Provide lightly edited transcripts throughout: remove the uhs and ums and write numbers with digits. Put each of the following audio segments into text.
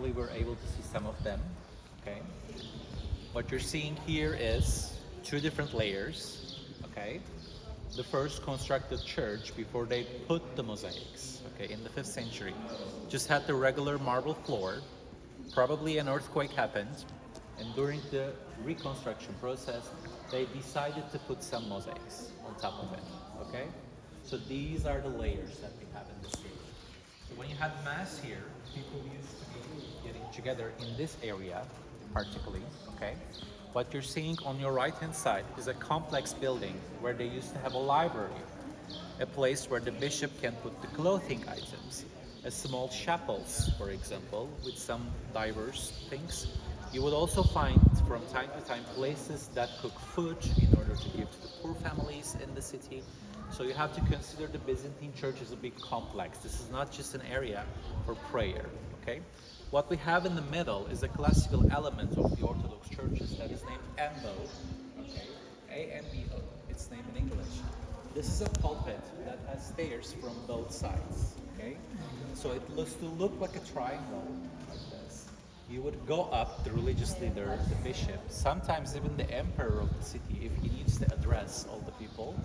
hopefully we're able to see some of them. Okay. What you're seeing here is two different layers. Okay. The first constructed church before they put the mosaics. Okay, in the 5th century, just had the regular marble floor. Probably an earthquake happened, and during the reconstruction process, they decided to put some mosaics on top of it. Okay, so these are the layers that we have in the city. So when you had mass here, people used to be getting together in this area, particularly. Okay, what you're seeing on your right-hand side is a complex building where they used to have a library, a place where the bishop can put the clothing items, a small chapels, for example, with some diverse things. You would also find from time to time places that cook food in order to give to the poor families in the city. So you have to consider the Byzantine church as a big complex. This is not just an area for prayer, okay? What we have in the middle is a classical element of the Orthodox churches that is named ambo, okay? A-M-B-O, it's named in English. This is a pulpit that has stairs from both sides, okay? So it looks to look like a triangle, like this. You would go up, the religious leader, the bishop, sometimes even the emperor of the city, if he needs to address all the people,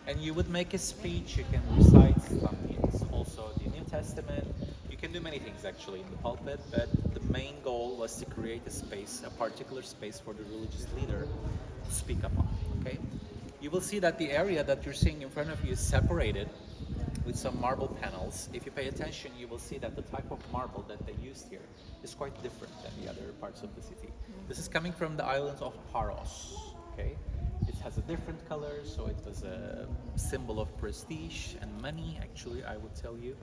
and you would make a speech. You can recite some things, also the New Testament. You can do many things actually in the pulpit, but the main goal was to create a space, a particular space for the religious leader to speak upon, okay? You will see that the area that you're seeing in front of you is separated with some marble panels. If you pay attention, you will see that the type of marble that they used here is quite different than the other parts of the city. This is coming from the island of Paros, okay? It has a different color, so it was a symbol of prestige and money, actually, I would tell you.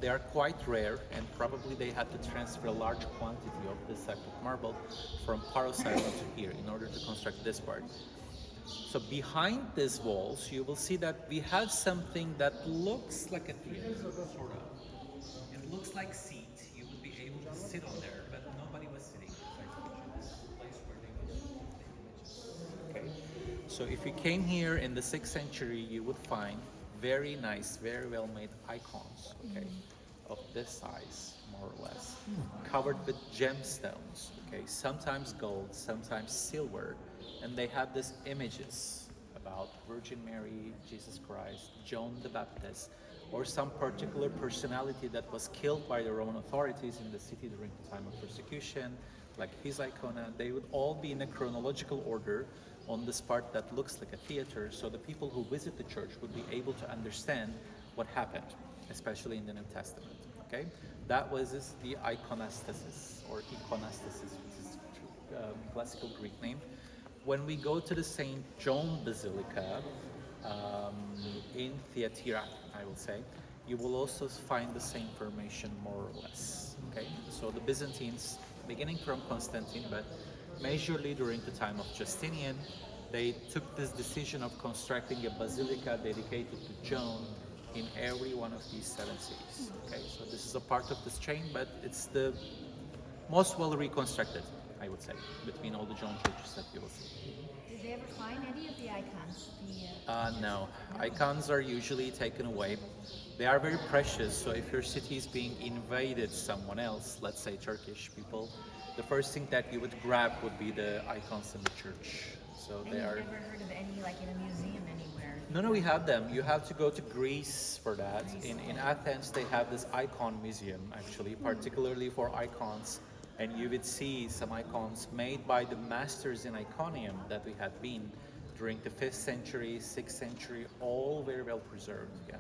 They are quite rare, and probably they had to transfer a large quantity of this type of marble from Paros Island to here in order to construct this part. So behind these walls, you will see that we have something that looks like a theater, sort of. It looks like seat. You would be able to sit on there, but nobody was sitting. As I told you, this is the place where they would put the images. Okay. So if you came here in the 6th century, you would find very nice, very well made icons, okay, of this size, more or less, covered with gemstones, okay, sometimes gold, sometimes silver, and they have these images about Virgin Mary, Jesus Christ, John the Baptist, or some particular personality that was killed by the Roman authorities in the city during the time of persecution, like his icona. They would all be in a chronological order on this part that looks like a theater, so the people who visit the church would be able to understand what happened, especially in the New Testament. Okay, that was the iconostasis, or iconostasis, which is classical Greek name. When we go to the St. John Basilica in Thyatira, I will say, you will also find the same formation more or less. Okay, so the Byzantines, beginning from Constantine, but majorly during the time of Justinian, they took this decision of constructing a basilica dedicated to John in every one of these 7 cities. Okay, so this is a part of this chain, but it's the most well reconstructed, I would say, between all the John churches that you will see. Did they ever find any of the icons? No, icons are usually taken away. They are very precious, so if your city is being invaded someone else, let's say Turkish people, the first thing that you would grab would be the icons in the church. So And they you've are. never heard of any, like in a museum anywhere? No, we have them. You have to go to Greece for that. In Athens, they have this icon museum, actually, particularly for icons. And you would see some icons made by the masters in Iconium that we had been during the 5th century, 6th century, all very well preserved. Yeah.